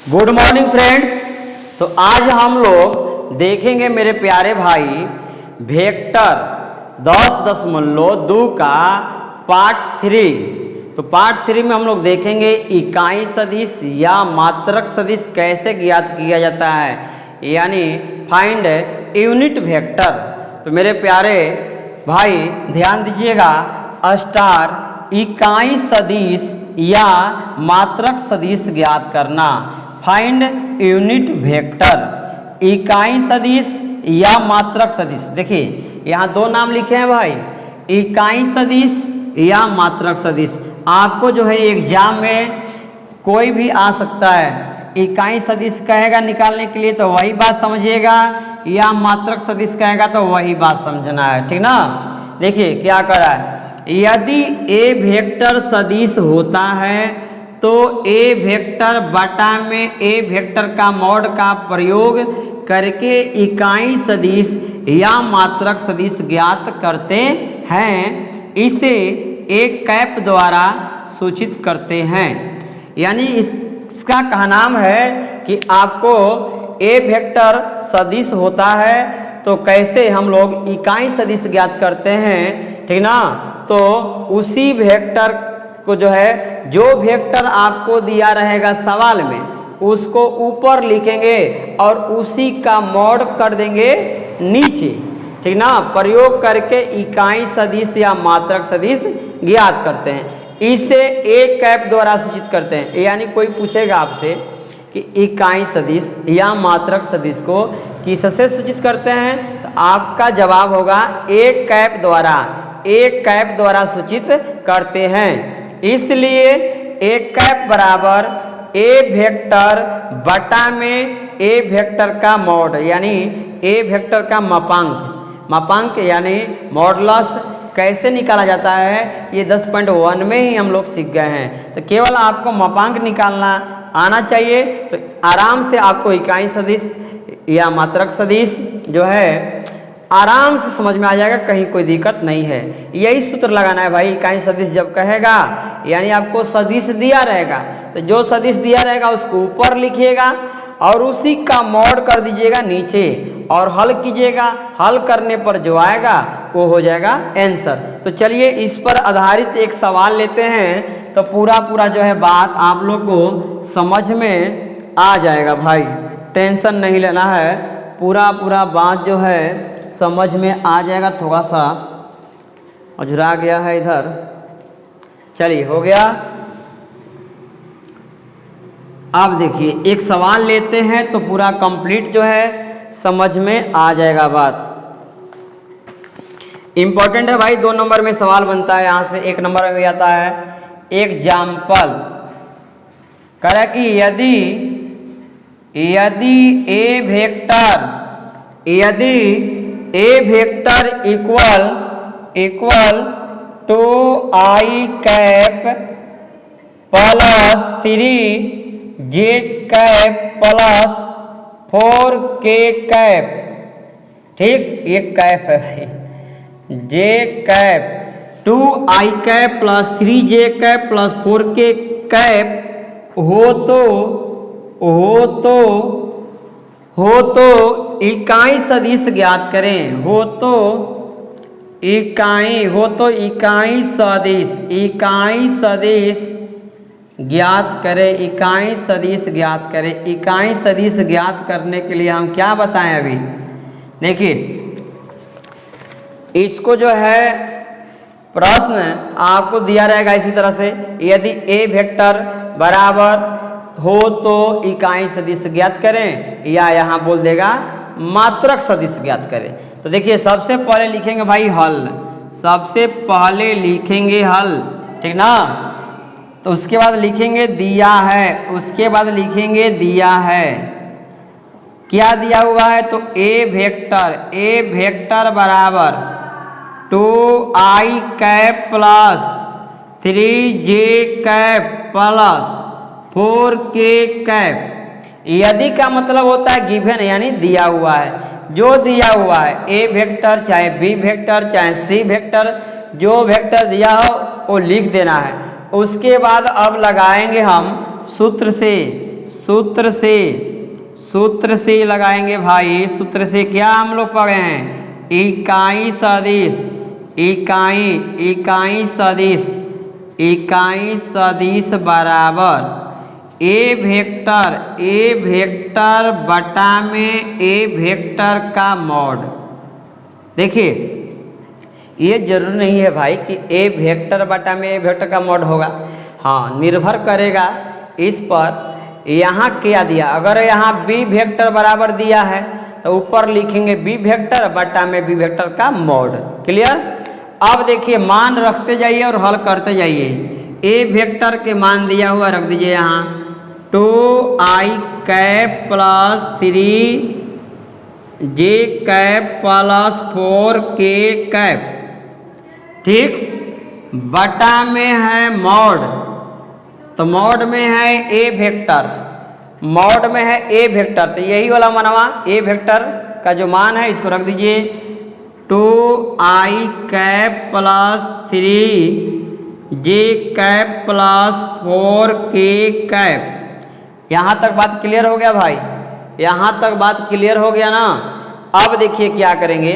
Good morning friends. तो आज हम लोग देखेंगे मेरे प्यारे भाई वेक्टर 10.2 का पार्ट 3। तो पार्ट 3 में हम लोग देखेंगे इकाई सदिश या मात्रक सदिश कैसे ज्ञात किया जाता है, यानी फाइंड यूनिट वेक्टर। तो मेरे प्यारे भाई ध्यान दीजिएगा, स्टार इकाई सदिश या मात्रक सदिश ज्ञात करना, फाइंड यूनिट वेक्टर। इकाई सदिश या मात्रक सदिश, देखिए यहाँ दो नाम लिखे हैं भाई, इकाई सदिश या मात्रक सदिश। आपको जो है एग्जाम में कोई भी आ सकता है, इकाई सदिश कहेगा निकालने के लिए तो वही बात समझिएगा, या मात्रक सदिश कहेगा तो वही बात समझना है, ठीक ना। देखिए क्या कर रहा है, यदि ए वेक्टर सदिश होता है तो ए वेक्टर बटा में ए वेक्टर का मॉड का प्रयोग करके इकाई सदिश या मात्रक सदिश ज्ञात करते हैं। इसे एक कैप द्वारा सूचित करते हैं। यानी इसका कहनाम है कि आपको ए वेक्टर सदिश होता है तो कैसे हम लोग इकाई सदिश ज्ञात करते हैं, ठीक ना। तो उसी वेक्टर को जो है, जो वेक्टर आपको दिया रहेगा सवाल में उसको ऊपर लिखेंगे और उसी का मॉड कर देंगे नीचे, ठीक ना। प्रयोग करके इकाई सदिश या मात्रक सदिश ज्ञात करते हैं। इसे एक कैप द्वारा सूचित करते हैं। यानी कोई पूछेगा आपसे कि इकाई सदिश या मात्रक सदिश को किससे सूचित करते हैं, तो आपका जवाब होगा एक कैप द्वारा, एक कैप द्वारा सूचित करते हैं। इसलिए एक कैप बराबर ए वेक्टर बटा में ए वेक्टर का मॉड, यानी ए वेक्टर का मापांक यानी मॉडुलस कैसे निकाला जाता है, ये 10.1 में ही हम लोग सीख गए हैं। तो केवल आपको मापांक निकालना आना चाहिए, तो आराम से आपको इकाई सदिश या मात्रक सदिश जो है आराम से समझ में आ जाएगा, कहीं कोई दिक्कत नहीं है। यही सूत्र लगाना है भाई। इकाई सदिश जब कहेगा यानी आपको सदिश दिया रहेगा, तो जो सदिश दिया रहेगा उसको ऊपर लिखिएगा और उसी का मॉड कर दीजिएगा नीचे और हल कीजिएगा। हल करने पर जो आएगा वो हो जाएगा आंसर। तो चलिए इस पर आधारित एक सवाल लेते हैं, तो पूरा जो है बात आप लोग को समझ में आ जाएगा भाई, टेंशन नहीं लेना है। पूरा बात जो है समझ में आ जाएगा। थोड़ा सा अधूरा गया है इधर, चलिए हो गया। अब देखिए एक सवाल लेते हैं तो पूरा कंप्लीट जो है समझ में आ जाएगा बात। इंपॉर्टेंट है भाई, 2 नंबर में सवाल बनता है, यहां से 1 नंबर में भी आता है। एग्जाम्पल कह रहा कि यदि A vector equal to I cap plus 3 J cap plus 4 K cap, ठीक, ये कैप है भाई, J cap 2 I cap plus 3 J cap plus 4 K cap हो तो इकाई सदिश ज्ञात करें। हो तो इकाई सदिश ज्ञात करें। इकाई सदिश ज्ञात करें। इकाई सदिश ज्ञात करने के लिए हम क्या बताएं अभी, देखिए इसको जो है प्रश्न आपको दिया रहेगा इसी तरह से, यदि ए वेक्टर बराबर हो तो इकाई सदिश ज्ञात करें, या यहाँ बोल देगा मात्रक सदिश ज्ञात करें। तो देखिए सबसे पहले लिखेंगे भाई हल, सबसे पहले लिखेंगे हल, ठीक ना। तो उसके बाद लिखेंगे दिया है, उसके बाद लिखेंगे दिया है। क्या दिया हुआ है, तो ए वेक्टर बराबर 2i cap plus 3j cap plus 4k cap. यदि का मतलब होता है गिवन, यानी दिया हुआ है। जो दिया हुआ है ए वेक्टर चाहे बी वेक्टर चाहे सी वेक्टर, जो वेक्टर दिया हो वो लिख देना है। उसके बाद अब लगाएंगे हम सूत्र से सूत्र से लगाएंगे भाई। सूत्र से क्या हम लोग पढ़े हैं? इकाई सदिश बराबर ए वेक्टर बटा में ए वेक्टर का मॉड। देखिए ये जरूर नहीं है भाई कि ए वेक्टर बटा में ए वेक्टर का मॉड होगा। हाँ, निर्भर करेगा इस पर यहाँ क्या दिया। अगर यहाँ बी वेक्टर बराबर दिया है तो ऊपर लिखेंगे बी वेक्टर बटा में बी वेक्टर का मॉड। क्लियर? अब देखिए मान रखते जाइए और हल करते जाइए। ए वेक्टर के मान दिया हुआ रख दीजिए यहाँ 2i cap plus 3j cap plus 4k cap, ठीक, बटा में है मॉड। तो मॉड में है ए वेक्टर, मॉड में है ए वेक्टर, तो यही वाला मनवा ए वेक्टर का जो मान है इसको रख दीजिए 2i cap plus 3j cap plus 4k cap. यहाँ तक बात क्लियर हो गया भाई? यहाँ तक बात क्लियर हो गया ना? अब देखिए क्या करेंगे,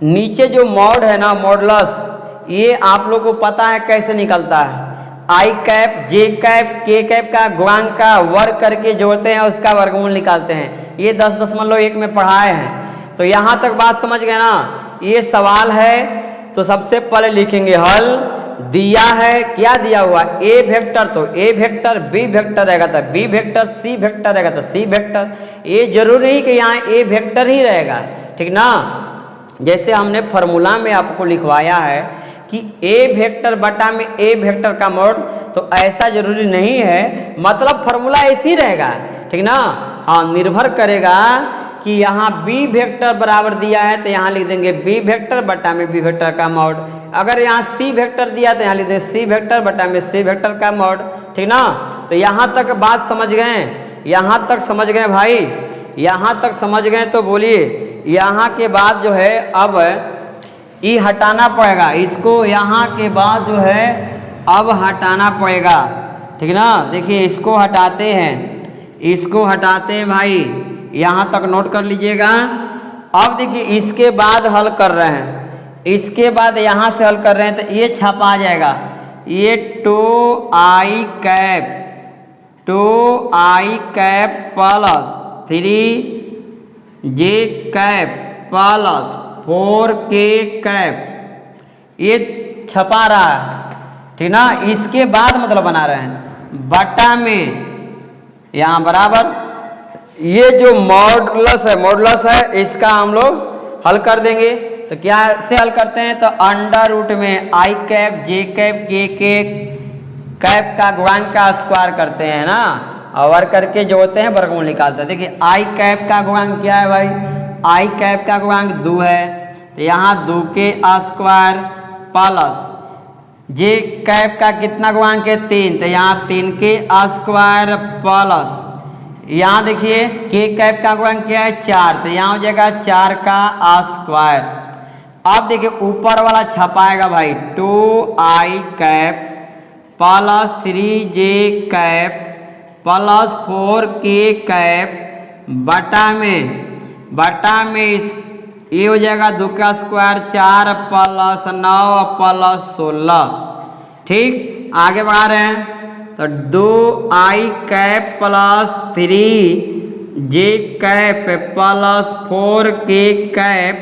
नीचे जो मॉड है ना, मॉडुलस, ये आप लोग को पता है कैसे निकलता है। आई कैप जे कैप के कैप का गुणांक का वर्ग करके जोड़ते हैं, उसका वर्गमूल निकालते हैं। ये 10.1 में पढ़ाए हैं। तो यहाँ तक बात समझ गए ना? ये सवाल है तो सबसे पहले लिखेंगे हल। दिया है, क्या दिया हुआ? ए वेक्टर, तो ए वेक्टर बी वेक्टर रहेगा तो बी वेक्टर, सी वेक्टर रहेगा तो सी वेक्टर। ये जरूरी नहीं कि यहाँ ए वेक्टर ही रहेगा, ठीक ना? जैसे हमने फॉर्मूला में आपको लिखवाया है कि ए वेक्टर बटा में ए वेक्टर का मॉड, तो ऐसा जरूरी नहीं है, मतलब फॉर्मूला ऐसे ही रहेगा, ठीक ना? हाँ, निर्भर करेगा कि यहाँ बी वेक्टर बराबर दिया है तो यहाँ लिख देंगे बी वेक्टर बटा में बी वेक्टर का मॉड। अगर यहाँ सी वेक्टर दिया तो यहाँ लिख देंगे सी वेक्टर बटा में सी वेक्टर का मॉड, ठीक ना? तो यहाँ तक बात समझ गए? यहाँ तक समझ गए भाई? यहाँ तक समझ गए तो बोलिए। यहाँ के बाद जो है अब ये हटाना पड़ेगा, इसको यहाँ के बाद जो है अब हटाना पड़ेगा, ठीक ना? देखिए इसको हटाते हैं, इसको हटाते हैं भाई, यहाँ तक नोट कर लीजिएगा। अब देखिए इसके बाद हल कर रहे हैं, इसके बाद यहाँ से हल कर रहे हैं तो ये छपा जाएगा, ये 2i cap plus 3j cap plus 4k cap, ये छपा रहा है, ठीक ना? इसके बाद मतलब बना रहे हैं बटा में यहाँ बराबर ये जो मॉडुलस है इसका हम लोग हल कर देंगे। तो क्या से हल करते हैं? तो अंडर रूट में आई कैप जे कैप के कैप का गुणांक का स्क्वायर करते हैं ना, और करके जोड़ते हैं, वर्गमूल निकालते हैं। देखिए आई कैप का गुणांक क्या है भाई? आई कैप का गुणांक 2 है, तो यहाँ 2 के स्क्वायर प्लस जे कैप का कितना गुणांक है? 3, तो यहाँ 3 के स्क्वायर प्लस यहाँ देखिए के कैप का गुणांक क्या है? 4, तो यहाँ हो जाएगा 4 का स्क्वायर। अब देखिए ऊपर वाला छपाएगा भाई 2i cap plus 3j cap plus 4k cap बटा में इस ये हो जाएगा 2 का स्क्वायर 4 प्लस 9 प्लस 16, ठीक। आगे बढ़ा रहे हैं तो 2i cap plus 3j cap plus 4k cap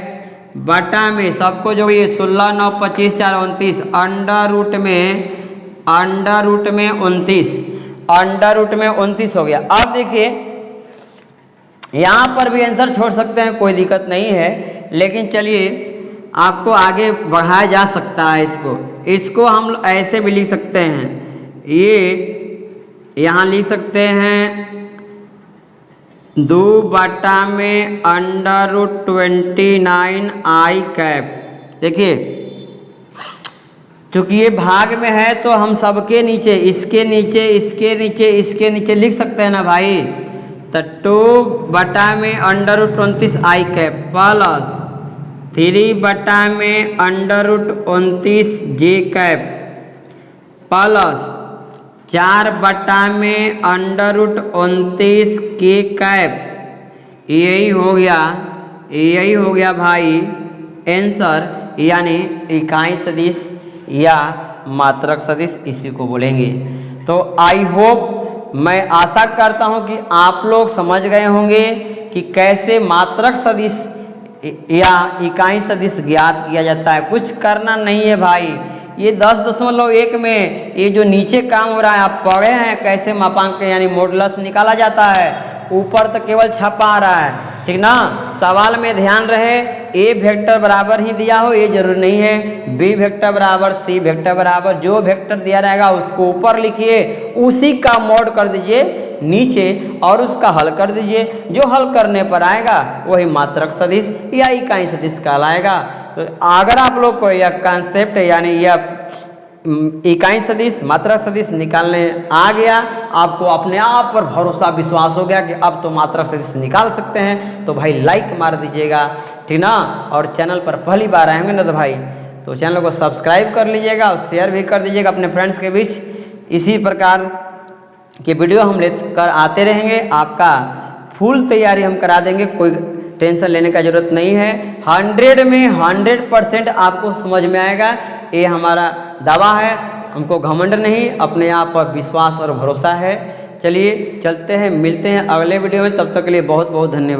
बटा में सबको जो ये 16 9 25 4 29 अंडर रूट में 29 हो गया। अब देखिए यहाँ पर भी आंसर छोड़ सकते हैं, कोई दिक्कत नहीं है, लेकिन चलिए आपको आगे बढ़ाया जा सकता है। इसको हम ऐसे भी लिख सकते हैं, ये यहाँ लिख सकते हैं 2 बटा में अंडर रूट 29i कैप। देखिए क्योंकि ये भाग में है तो हम सबके नीचे इसके नीचे लिख सकते हैं ना भाई। तो 2 बटा में under root 29i cap plus 3 बटा में under root 29j cap plus 4/29 के कैप, यही हो गया भाई आंसर, यानी इकाई सदिश या मात्रक सदिश इसी को बोलेंगे। तो आई होप, मैं आशा करता हूं कि आप लोग समझ गए होंगे कि कैसे मात्रक सदिश या इकाई सदिश ज्ञात किया जाता है। कुछ करना नहीं है भाई, ये 10.1 में ये जो नीचे काम हो रहा है आप पढ़े हैं कैसे मापांक यानी मॉडुलस निकाला जाता है, ऊपर तो केवल छपा आ रहा है, ठीक ना। सवाल में ध्यान रहे ए वेक्टर बराबर ही दिया हो ये जरूरी नहीं है, बी वेक्टर बराबर सी वेक्टर बराबर, जो वेक्टर दिया रहेगा उसको ऊपर लिखिए, उसी का मॉड कर दीजिए नीचे और उसका हल कर दीजिए, जो हल करने पर आएगा वही मात्रक सदिश या इकाई सदिश कहलाएगा। तो अगर आप लोग को यह कॉन्सेप्ट यानी यह इकाई सदिश मात्रक सदिश निकालने आ गया, आपको अपने आप पर भरोसा विश्वास हो गया कि अब तो मात्रक सदिश निकाल सकते हैं, तो भाई लाइक मार दीजिएगा, ठीक ना। और चैनल पर पहली बार आएंगे ना तो भाई तो चैनल को सब्सक्राइब कर लीजिएगा और शेयर भी कर दीजिएगा अपने फ्रेंड्स के बीच। इसी प्रकार के वीडियो हम लेकर आते रहेंगे, आपका फुल तैयारी हम करा देंगे, कोई टेंशन लेने का जरूरत नहीं है। 100 में 100% आपको समझ में आएगा, ये हमारा दावा है, हमको घमंड नहीं, अपने आप पर विश्वास और भरोसा है। चलिए चलते हैं, मिलते हैं अगले वीडियो में, तब तक के लिए बहुत बहुत धन्यवाद।